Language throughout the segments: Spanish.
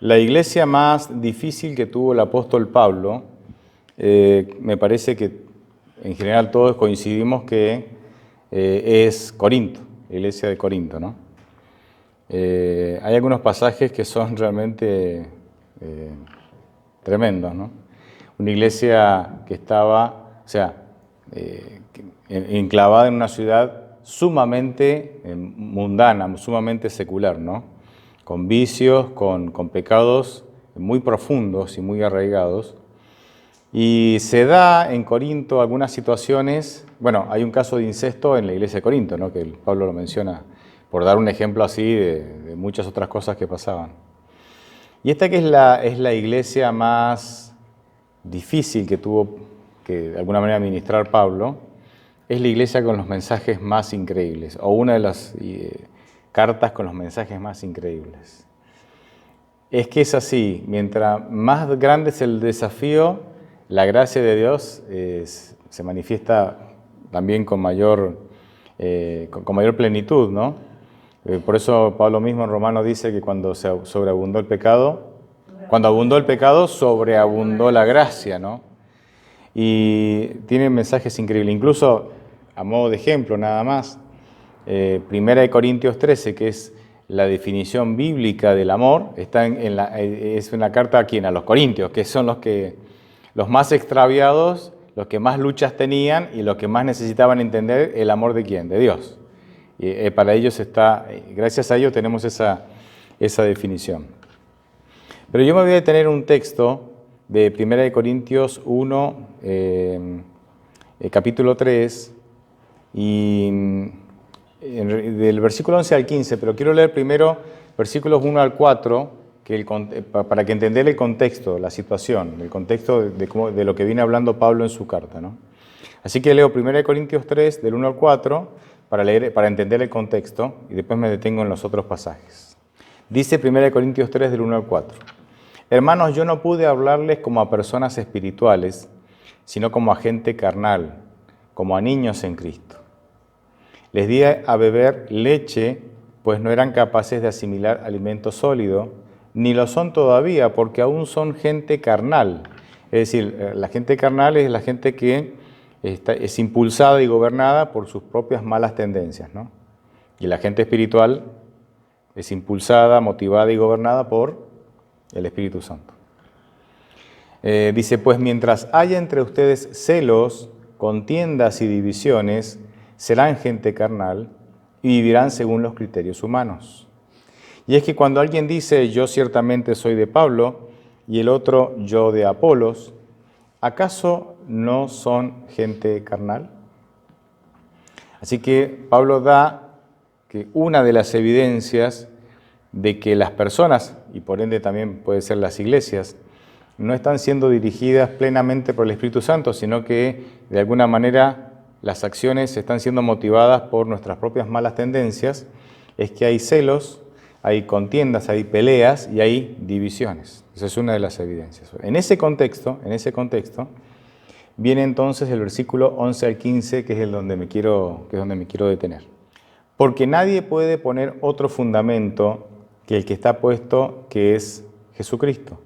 La iglesia más difícil que tuvo el apóstol Pablo, me parece que en general todos coincidimos que es Corinto, la iglesia de Corinto, ¿no? Hay algunos pasajes que son realmente tremendos, ¿no? Una iglesia que estaba, enclavada en una ciudad sumamente mundana, sumamente secular, ¿no? Con vicios, con pecados muy profundos y muy arraigados. Y se da en Corinto algunas situaciones, bueno, hay un caso de incesto en la iglesia de Corinto, ¿no? Que Pablo lo menciona, por dar un ejemplo así de muchas otras cosas que pasaban. Y esta que es la iglesia más difícil que tuvo que de alguna manera ministrar Pablo, es la iglesia con los mensajes más increíbles, o una de las cartas con los mensajes más increíbles. Es que es así, mientras más grande es el desafío, la gracia de Dios se manifiesta también con mayor plenitud, ¿no? Por eso Pablo mismo en Romanos dice que cuando sobreabundó el pecado, sobreabundó la gracia, ¿no? Y tiene mensajes increíbles. Incluso, a modo de ejemplo nada más, Primera de Corintios 13, que es la definición bíblica del amor, es una carta a quién, a los corintios, que son los más extraviados, los que más luchas tenían y los que más necesitaban entender el amor de quién, de Dios. Y para ellos gracias a ellos tenemos esa definición. Pero yo me voy a detener en un texto de 1 Corintios 1, capítulo 3, y del versículo 11 al 15, pero quiero leer primero versículos 1 al 4, para que entender el contexto, la situación, el contexto de lo que viene hablando Pablo en su carta, ¿no? Así que leo 1 Corintios 3, del 1 al 4, para entender el contexto, y después me detengo en los otros pasajes. Dice 1 Corintios 3, del 1 al 4. Hermanos, yo no pude hablarles como a personas espirituales, sino como a gente carnal, como a niños en Cristo. Les di a beber leche, pues no eran capaces de asimilar alimento sólido, ni lo son todavía, porque aún son gente carnal. Es decir, la gente carnal es la gente que es impulsada y gobernada por sus propias malas tendencias, ¿no? Y la gente espiritual es impulsada, motivada y gobernada por el Espíritu Santo. Dice, pues mientras haya entre ustedes celos, contiendas y divisiones, serán gente carnal y vivirán según los criterios humanos. Y es que cuando alguien dice, yo ciertamente soy de Pablo, y el otro, yo de Apolos, ¿acaso no son gente carnal? Así que Pablo da que una de las evidencias de que las personas, y por ende también puede ser las iglesias, no están siendo dirigidas plenamente por el Espíritu Santo, sino que de alguna manera las acciones están siendo motivadas por nuestras propias malas tendencias, es que hay celos, hay contiendas, hay peleas y hay divisiones. Esa es una de las evidencias. En ese contexto, viene entonces el versículo 11 al 15, que es donde me quiero detener. Porque nadie puede poner otro fundamento que el que está puesto, que es Jesucristo.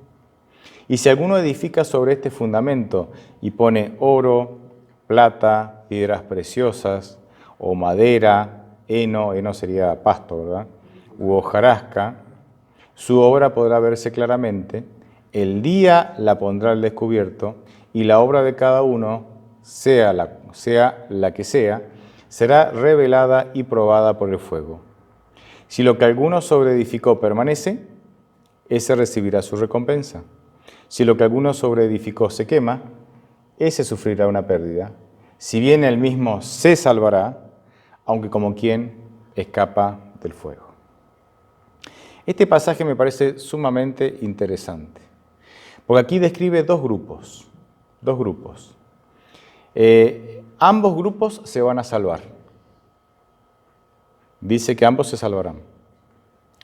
Y si alguno edifica sobre este fundamento y pone oro, plata, piedras preciosas, o madera, heno sería pasto, ¿verdad?, u hojarasca, su obra podrá verse claramente, el día la pondrá al descubierto, y la obra de cada uno, sea la que sea, será revelada y probada por el fuego. Si lo que alguno sobreedificó permanece, ese recibirá su recompensa. Si lo que alguno sobreedificó se quema, ese sufrirá una pérdida. Si bien él mismo se salvará, aunque como quien escapa del fuego. Este pasaje me parece sumamente interesante, porque aquí describe dos grupos. Ambos grupos se van a salvar. Dice que ambos se salvarán,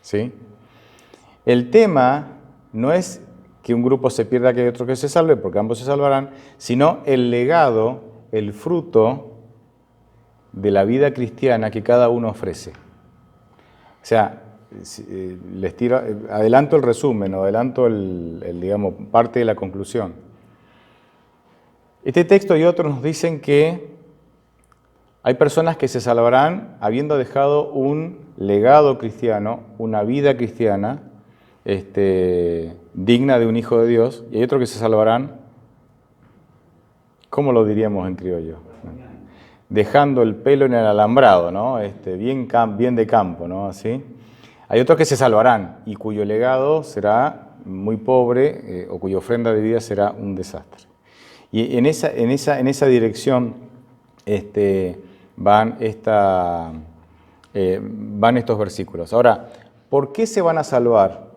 ¿sí? El tema no es que un grupo se pierda, que hay otro que se salve, porque ambos se salvarán, sino el legado, el fruto de la vida cristiana que cada uno ofrece. O sea, les tiro, adelanto el resumen o adelanto digamos, parte de la conclusión. Este texto y otros nos dicen que hay personas que se salvarán habiendo dejado un legado cristiano, una vida cristiana, digna de un hijo de Dios, y hay otros que se salvarán, ¿cómo lo diríamos en criollo? Dejando el pelo en el alambrado, ¿no? Bien de campo, ¿no? Así. Hay otros que se salvarán y cuyo legado será muy pobre o cuya ofrenda de vida será un desastre. Y en esa dirección van estos versículos. Ahora, ¿por qué se van a salvar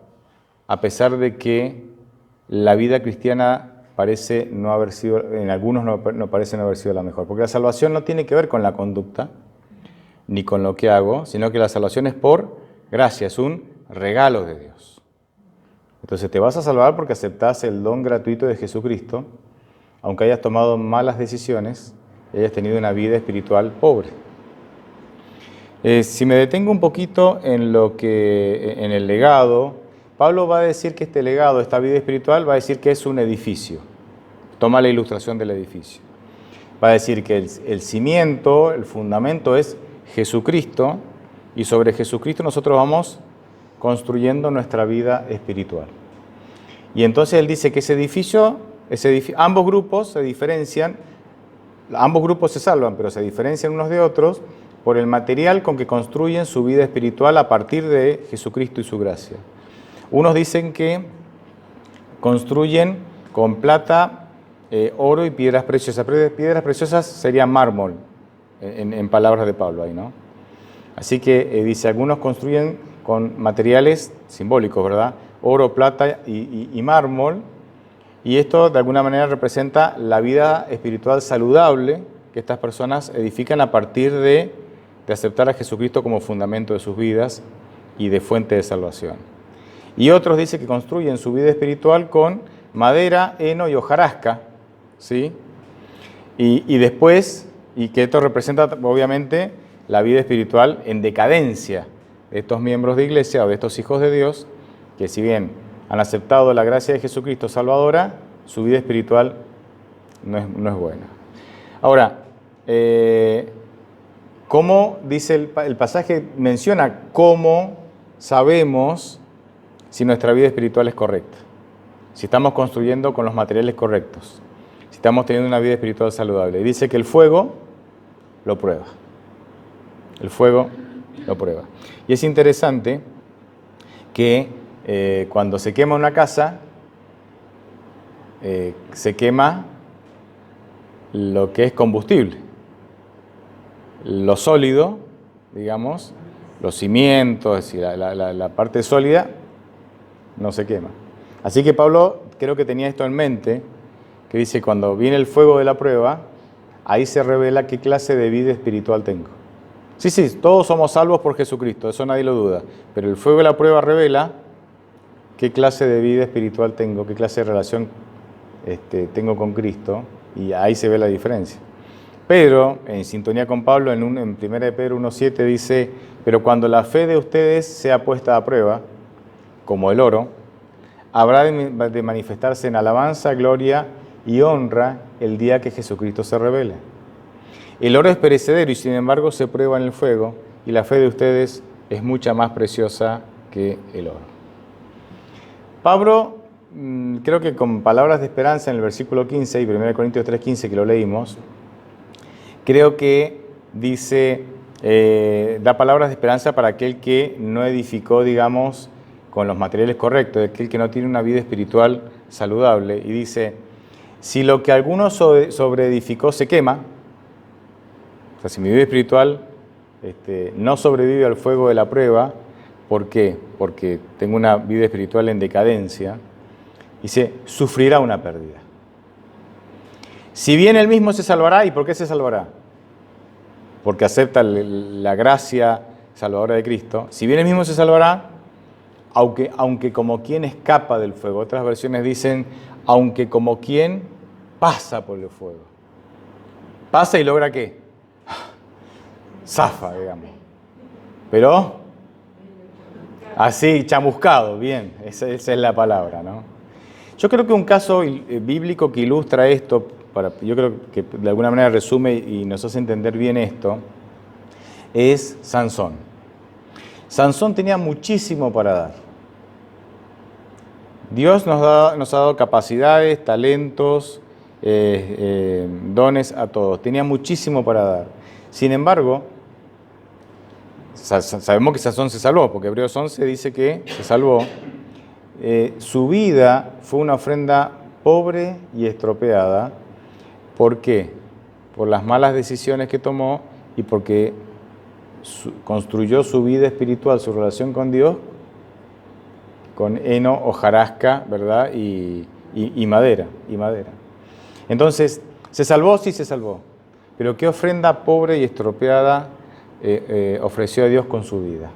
a pesar de que la vida cristiana parece no haber sido, en algunos no parece no haber sido la mejor? Porque la salvación no tiene que ver con la conducta ni con lo que hago, sino que la salvación es por gracia, es un regalo de Dios. Entonces te vas a salvar porque aceptás el don gratuito de Jesucristo, aunque hayas tomado malas decisiones y hayas tenido una vida espiritual pobre. Si me detengo un poquito en el legado, Pablo va a decir que este legado, esta vida espiritual, va a decir que es un edificio. Toma la ilustración del edificio. Va a decir que el cimiento, el fundamento es Jesucristo, y sobre Jesucristo nosotros vamos construyendo nuestra vida espiritual. Y entonces él dice que ese edificio, ambos grupos se diferencian, ambos grupos se salvan, pero se diferencian unos de otros por el material con que construyen su vida espiritual a partir de Jesucristo y su gracia. Unos dicen que construyen con plata, oro y piedras preciosas. Piedras preciosas serían mármol, en palabras de Pablo ahí, ¿no? Así que dice, algunos construyen con materiales simbólicos, ¿verdad? Oro, plata y mármol. Y esto de alguna manera representa la vida espiritual saludable que estas personas edifican a partir de aceptar a Jesucristo como fundamento de sus vidas y de fuente de salvación. Y otros dicen que construyen su vida espiritual con madera, heno y hojarasca, ¿sí? Y después, y que esto representa obviamente la vida espiritual en decadencia de estos miembros de iglesia o de estos hijos de Dios, que si bien han aceptado la gracia de Jesucristo salvadora, su vida espiritual no es buena. Ahora, ¿cómo dice el pasaje? Menciona cómo sabemos si nuestra vida espiritual es correcta, si estamos construyendo con los materiales correctos, si estamos teniendo una vida espiritual saludable. Y dice que el fuego lo prueba. El fuego lo prueba. Y es interesante que cuando se quema una casa, se quema lo que es combustible. Lo sólido, digamos, los cimientos, es decir, la parte sólida, no se quema. Así que Pablo creo que tenía esto en mente, que dice, cuando viene el fuego de la prueba, ahí se revela qué clase de vida espiritual tengo. Sí, todos somos salvos por Jesucristo, eso nadie lo duda, pero el fuego de la prueba revela qué clase de vida espiritual tengo, qué clase de relación tengo con Cristo, y ahí se ve la diferencia. Pedro, en sintonía con Pablo, en 1 Pedro 1:7 dice, pero cuando la fe de ustedes sea puesta a prueba, como el oro, habrá de manifestarse en alabanza, gloria y honra el día que Jesucristo se revele. El oro es perecedero y sin embargo se prueba en el fuego, y la fe de ustedes es mucha más preciosa que el oro. Pablo, creo que con palabras de esperanza en el versículo 15 y 1 Corintios 3:15 que lo leímos, creo que dice, da palabras de esperanza para aquel que no edificó, digamos, con los materiales correctos, aquel que no tiene una vida espiritual saludable. Y dice, si lo que alguno sobreedificó se quema, o sea, si mi vida espiritual no sobrevive al fuego de la prueba, ¿por qué? Porque tengo una vida espiritual en decadencia, dice, sufrirá una pérdida. Si bien él mismo se salvará, ¿y por qué se salvará? Porque acepta la gracia salvadora de Cristo. Si bien él mismo se salvará, aunque como quien escapa del fuego. Otras versiones dicen, aunque como quien pasa por el fuego. Pasa y logra ¿qué? Zafa, digamos. Pero Así, chamuscado, bien, esa es la palabra, ¿no? Yo creo que un caso bíblico que ilustra esto, yo creo que de alguna manera resume y nos hace entender bien esto, es Sansón. Sansón tenía muchísimo para dar. Dios nos ha dado capacidades, talentos, dones a todos. Tenía muchísimo para dar. Sin embargo, sabemos que Sansón se salvó, porque Hebreos 11 dice que se salvó. Su vida fue una ofrenda pobre y estropeada. ¿Por qué? Por las malas decisiones que tomó y porque construyó su vida espiritual, su relación con Dios, con heno, hojarasca, ¿verdad? Y madera, Entonces, ¿se salvó? Sí se salvó. Pero ¿qué ofrenda pobre y estropeada ofreció a Dios con su vida?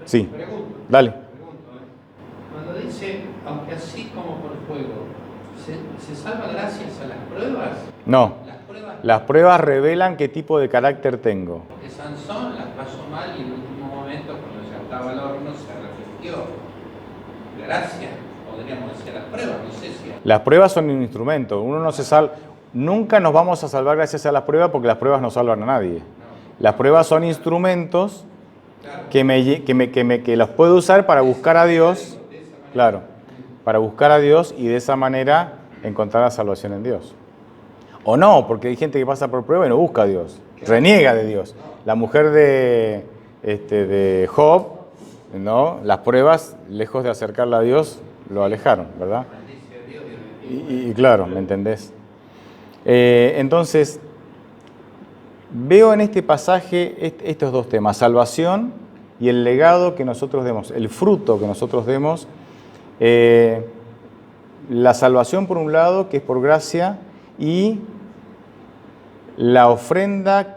Sí, dale. Cuando dice, aunque así como por fuego, ¿se salva gracias a las pruebas? No, las pruebas revelan qué tipo de carácter tengo. Porque Sansón las pasó mal y en el último momento, cuando ya estaba al horno, se arrepintió. Gracias, podríamos decir, a las pruebas, no sé si... Las pruebas son un instrumento, uno no se salva, nunca nos vamos a salvar gracias a las pruebas porque las pruebas no salvan a nadie. Las pruebas son instrumentos que los puedo usar para buscar a Dios, claro, para buscar a Dios y de esa manera encontrar la salvación en Dios. O no, porque hay gente que pasa por prueba y no busca a Dios, reniega de Dios. La mujer de Job, ¿no? Las pruebas, lejos de acercarla a Dios, lo alejaron, ¿verdad? Y claro, ¿me entendés? Entonces, veo en este pasaje estos dos temas, salvación y el legado que nosotros demos, el fruto que nosotros demos. La salvación por un lado, que es por gracia, y la ofrenda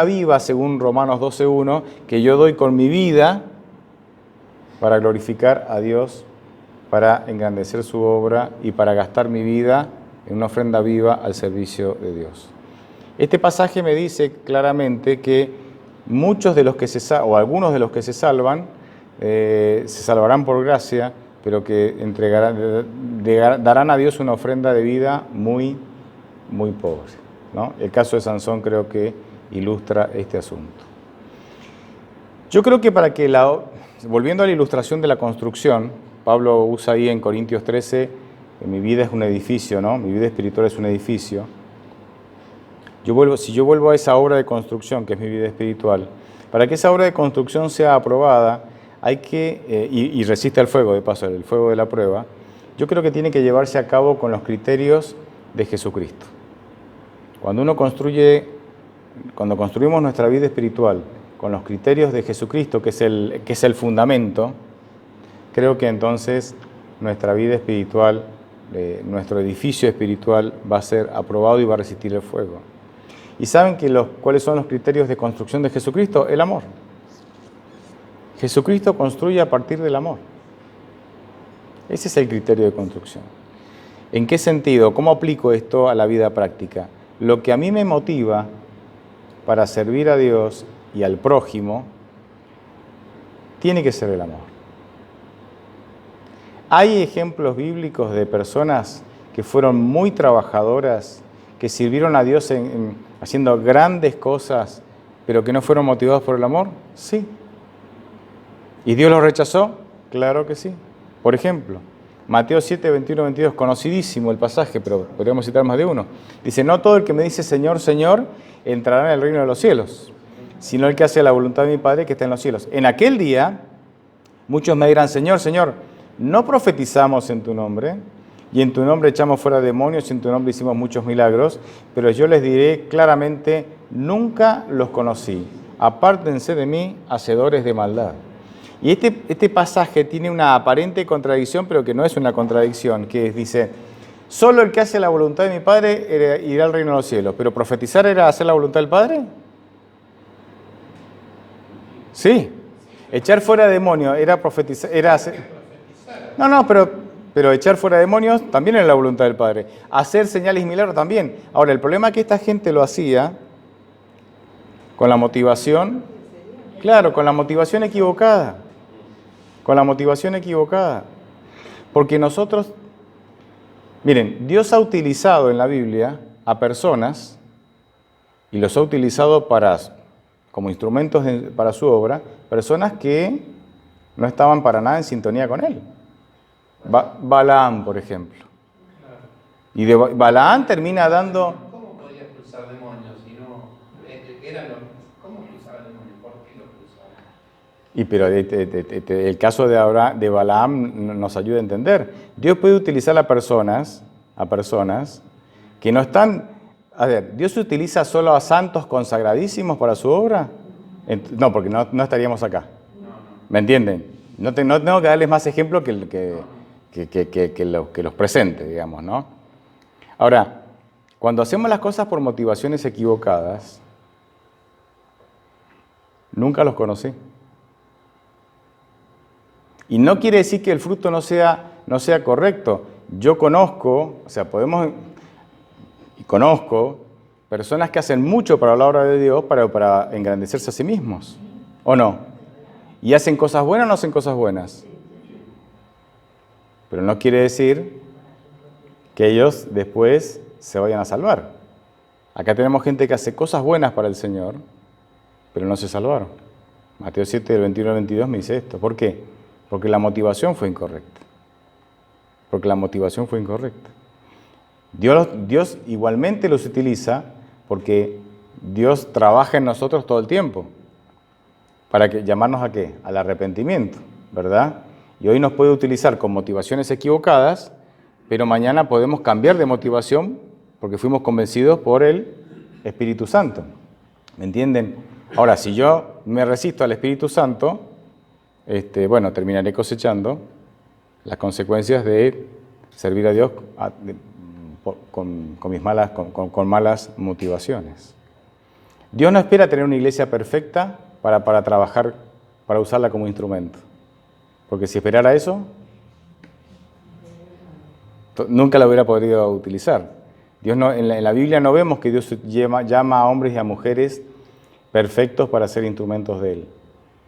viva, según Romanos 12:1, que yo doy con mi vida para glorificar a Dios, para engrandecer su obra y para gastar mi vida en una ofrenda viva al servicio de Dios. Este pasaje me dice claramente que muchos de los que o algunos de los que se salvan, se salvarán por gracia, pero que darán a Dios una ofrenda de vida muy, muy pobre, ¿no? El caso de Sansón creo que ilustra este asunto. Yo creo que volviendo a la ilustración de la construcción, Pablo usa ahí en Corintios 13, que mi vida es un edificio, ¿no? Mi vida espiritual es un edificio. Si yo vuelvo a esa obra de construcción, que es mi vida espiritual, para que esa obra de construcción sea aprobada, hay que, y resiste al fuego, de paso, el fuego de la prueba, yo creo que tiene que llevarse a cabo con los criterios de Jesucristo. Cuando construimos nuestra vida espiritual con los criterios de Jesucristo, que es el fundamento, creo que entonces nuestra vida espiritual, nuestro edificio espiritual va a ser aprobado y va a resistir el fuego. ¿Y saben cuáles son los criterios de construcción de Jesucristo? El amor. Jesucristo construye a partir del amor. Ese es el criterio de construcción. ¿En qué sentido? ¿Cómo aplico esto a la vida práctica? Lo que a mí me motiva para servir a Dios y al prójimo tiene que ser el amor. Hay ejemplos bíblicos de personas que fueron muy trabajadoras, que sirvieron a Dios haciendo grandes cosas, pero que no fueron motivados por el amor. Sí. ¿Y Dios los rechazó? Claro que sí. Por ejemplo, Mateo 7, 21, 22, conocidísimo el pasaje, pero podríamos citar más de uno. Dice, no todo el que me dice Señor, Señor, entrará en el reino de los cielos, sino el que hace la voluntad de mi Padre que está en los cielos. En aquel día, muchos me dirán, Señor, Señor, no profetizamos en tu nombre, y en tu nombre echamos fuera demonios, y en tu nombre hicimos muchos milagros, pero yo les diré claramente, nunca los conocí. Apártense de mí, hacedores de maldad. Y este pasaje tiene una aparente contradicción, pero que no es una contradicción, que dice, solo el que hace la voluntad de mi Padre irá al reino de los cielos, pero profetizar era hacer la voluntad del Padre. Sí, echar fuera demonios era profetizar, era hacer... No, pero echar fuera demonios también era la voluntad del Padre. Hacer señales y milagros también. Ahora, el problema es que esta gente lo hacía con la motivación Claro, con la motivación equivocada. Con la motivación equivocada. Porque nosotros, miren, Dios ha utilizado en la Biblia a personas y los ha utilizado como instrumentos para su obra, personas que no estaban para nada en sintonía con Él. Balaam, por ejemplo. Y de Balaam termina dando... ¿Cómo podía expulsar demonios si no cómo expulsaba demonios? ¿Por qué lo expulsaba? Y pero el caso de Balaam nos ayuda a entender. Dios puede utilizar a personas que no están... A ver, ¿Dios utiliza solo a santos consagradísimos para su obra? No, porque no estaríamos acá. ¿Me entienden? No tengo que darles más ejemplos que los presentes, digamos, ¿no? Ahora, cuando hacemos las cosas por motivaciones equivocadas, nunca los conocí. Y no quiere decir que el fruto no sea correcto. Yo conozco personas que hacen mucho para la obra de Dios para engrandecerse a sí mismos, ¿o no? ¿Y hacen cosas buenas o no hacen cosas buenas? Pero no quiere decir que ellos después se vayan a salvar. Acá tenemos gente que hace cosas buenas para el Señor, pero no se salvaron. Mateo 7, del 21 al 22 me dice esto. ¿Por qué? Porque la motivación fue incorrecta. Dios igualmente los utiliza porque Dios trabaja en nosotros todo el tiempo. ¿Para llamarnos a qué? Al arrepentimiento, ¿verdad? Y hoy nos puede utilizar con motivaciones equivocadas, pero mañana podemos cambiar de motivación porque fuimos convencidos por el Espíritu Santo. ¿Me entienden? Ahora, si yo me resisto al Espíritu Santo, terminaré cosechando las consecuencias de servir a Dios con malas motivaciones. Dios no espera tener una iglesia perfecta para trabajar, para usarla como instrumento. Porque si esperara eso, nunca la hubiera podido utilizar. En la Biblia no vemos que Dios llama a hombres y a mujeres perfectos para ser instrumentos de Él.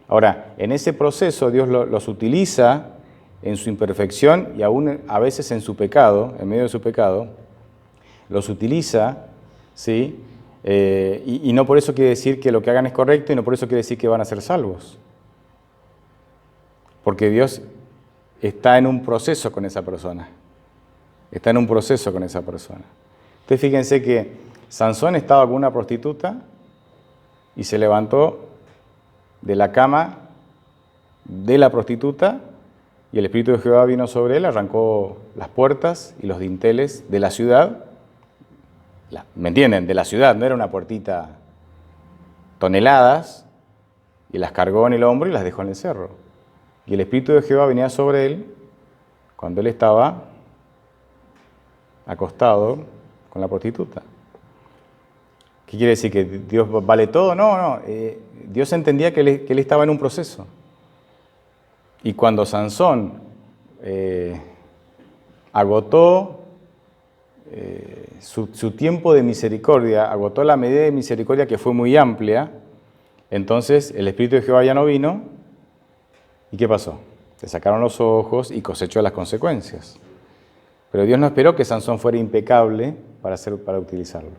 Ahora, en ese proceso Dios los utiliza en su imperfección y aún a veces en su pecado, en medio de su pecado, los utiliza, ¿sí? Y no por eso quiere decir que lo que hagan es correcto y no por eso quiere decir que van a ser salvos. Porque Dios está en un proceso con esa persona. Ustedes fíjense que Sansón estaba con una prostituta y se levantó de la cama de la prostituta y el Espíritu de Jehová vino sobre él, arrancó las puertas y los dinteles de la ciudad. ¿Me entienden? De la ciudad, no era una puertita, toneladas, y las cargó en el hombro y las dejó en el cerro. Y el Espíritu de Jehová venía sobre él cuando él estaba acostado con la prostituta. ¿Qué quiere decir? ¿Que Dios vale todo? No. Dios entendía que él estaba en un proceso. Y cuando Sansón agotó su tiempo de misericordia, agotó la medida de misericordia que fue muy amplia, entonces el Espíritu de Jehová ya no vino. ¿Y qué pasó? Le sacaron los ojos y cosechó las consecuencias. Pero Dios no esperó que Sansón fuera impecable para utilizarlo.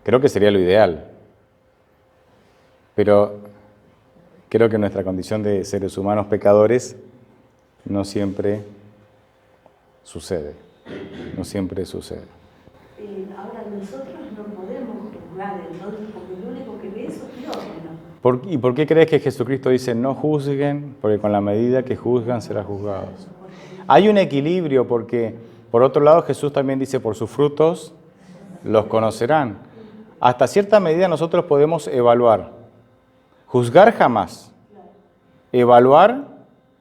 Creo que sería lo ideal. Pero creo que nuestra condición de seres humanos pecadores no siempre sucede. Ahora nosotros no podemos juzgar, entonces, porque lo único que ve eso es Dios, ¿no? ¿Y por qué crees que Jesucristo dice no juzguen? Porque con la medida que juzgan serán juzgados. Hay un equilibrio porque, por otro lado, Jesús también dice por sus frutos los conocerán. Hasta cierta medida nosotros podemos evaluar. Juzgar jamás. Evaluar,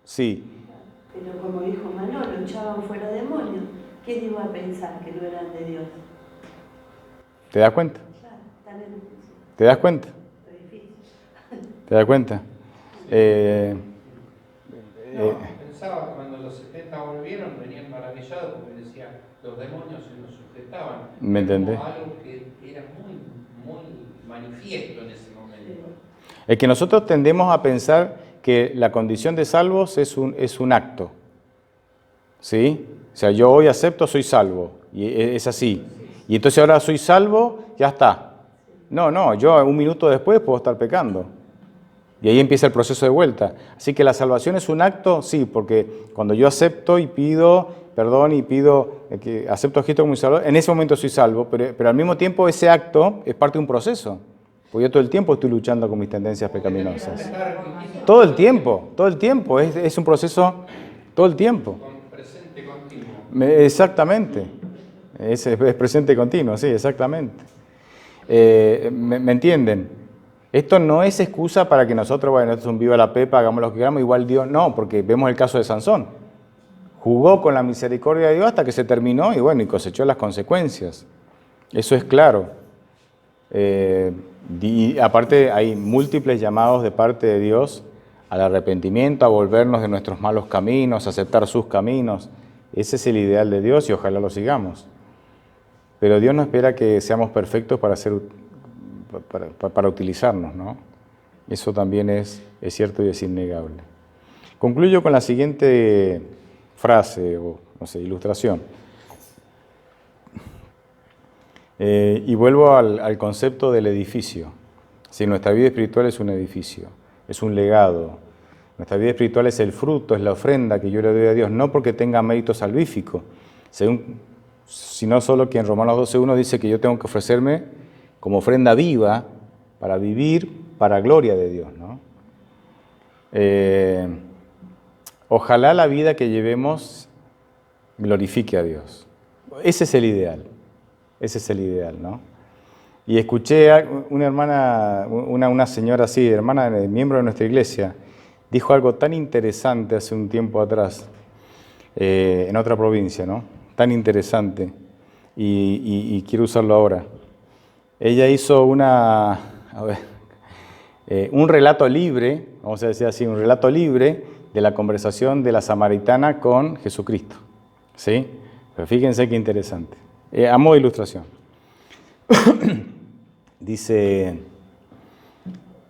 sí. Pero como dijo Manolo, echaban fuera demonios. ¿Quién iba a pensar que no eran de Dios? ¿Te das cuenta? Claro, están en el piso. ¿Te das cuenta? Es difícil. ¿Te das cuenta? Pensaba que cuando los 70 volvieron, venían maravillados porque decían, los demonios se nos sujetaban. ¿Me entendés? Como algo que era muy manifiesto en ese momento. Es que nosotros tendemos a pensar que la condición de salvos es un acto. ¿Sí? O sea, yo hoy acepto, soy salvo. Y es así. Y entonces ahora soy salvo, ya está. No, yo un minuto después puedo estar pecando. Y ahí empieza el proceso de vuelta. Así que la salvación es un acto, sí, porque cuando yo acepto y pido perdón y pido que acepto a Cristo como mi Salvador, en ese momento soy salvo, pero al mismo tiempo ese acto es parte de un proceso. Porque yo todo el tiempo estoy luchando con mis tendencias pecaminosas. Todo el tiempo, es un proceso todo el tiempo. Presente continuo. Exactamente, es presente continuo, sí, exactamente. ¿Me entienden? Esto no es excusa para que nosotros, bueno, esto es un viva la pepa, hagamos lo que queramos, igual Dios, no, porque vemos el caso de Sansón. Jugó con la misericordia de Dios hasta que se terminó y bueno, y cosechó las consecuencias. Eso es claro. Y aparte hay múltiples llamados de parte de Dios al arrepentimiento, a volvernos de nuestros malos caminos, a aceptar sus caminos. Ese es el ideal de Dios y ojalá lo sigamos. Pero Dios no espera que seamos perfectos para utilizarnos, ¿no? Eso también es cierto y es innegable. Concluyo con la siguiente frase o, no sé, ilustración. Y vuelvo al concepto del edificio. Si nuestra vida espiritual es un edificio, es un legado. Nuestra vida espiritual es el fruto, es la ofrenda que yo le doy a Dios, no porque tenga mérito salvífico, sino solo que en Romanos 12:1 dice que yo tengo que ofrecerme como ofrenda viva para vivir para gloria de Dios, ¿no? Ojalá la vida que llevemos glorifique a Dios. Ese es el ideal. Ese es el ideal, ¿no? Y escuché a una hermana, una señora así, hermana, miembro de nuestra iglesia, dijo algo tan interesante hace un tiempo atrás, en otra provincia, ¿no? Tan interesante, y quiero usarlo ahora. Ella hizo un relato libre, vamos a decir así, un relato libre de la conversación de la samaritana con Jesucristo, ¿sí? Pero fíjense qué interesante. A modo de ilustración. Dice,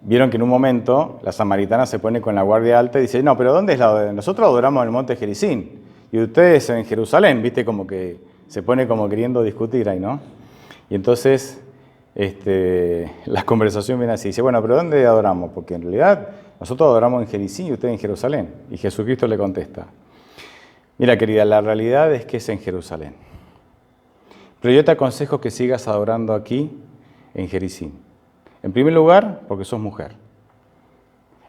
vieron que en un momento la samaritana se pone con la guardia alta y dice, no, pero ¿dónde es nosotros adoramos en el monte Gerizim y ustedes en Jerusalén, viste, como que se pone como queriendo discutir ahí, ¿no? Y entonces la conversación viene así, dice, bueno, pero ¿dónde adoramos? Porque en realidad nosotros adoramos en Gerizim y ustedes en Jerusalén. Y Jesucristo le contesta, mira querida, la realidad es que es en Jerusalén. Pero yo te aconsejo que sigas adorando aquí en Gerizim. En primer lugar, porque sos mujer.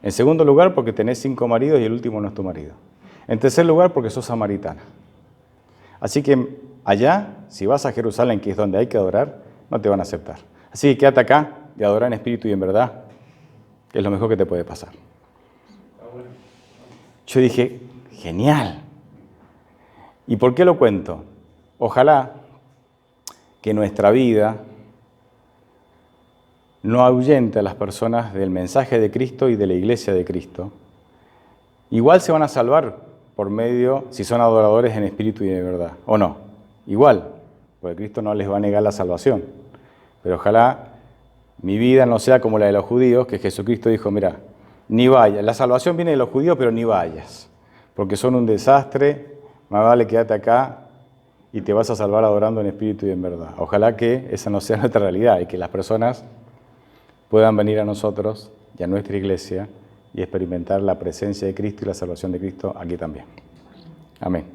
En segundo lugar, porque tenés 5 maridos y el último no es tu marido. En tercer lugar, porque sos samaritana. Así que allá, si vas a Jerusalén, que es donde hay que adorar, no te van a aceptar. Así que quédate acá y adora en espíritu y en verdad, que es lo mejor que te puede pasar. Yo dije, genial. ¿Y por qué lo cuento? Ojalá que nuestra vida no ahuyente a las personas del mensaje de Cristo y de la iglesia de Cristo. Igual se van a salvar por medio, si son adoradores en espíritu y de verdad, ¿o no? Igual, porque Cristo no les va a negar la salvación. Pero ojalá mi vida no sea como la de los judíos, que Jesucristo dijo, mira, ni vayas, la salvación viene de los judíos, pero ni vayas, porque son un desastre, más vale quédate acá y te vas a salvar adorando en espíritu y en verdad. Ojalá que esa no sea nuestra realidad y que las personas puedan venir a nosotros y a nuestra iglesia y experimentar la presencia de Cristo y la salvación de Cristo aquí también. Amén.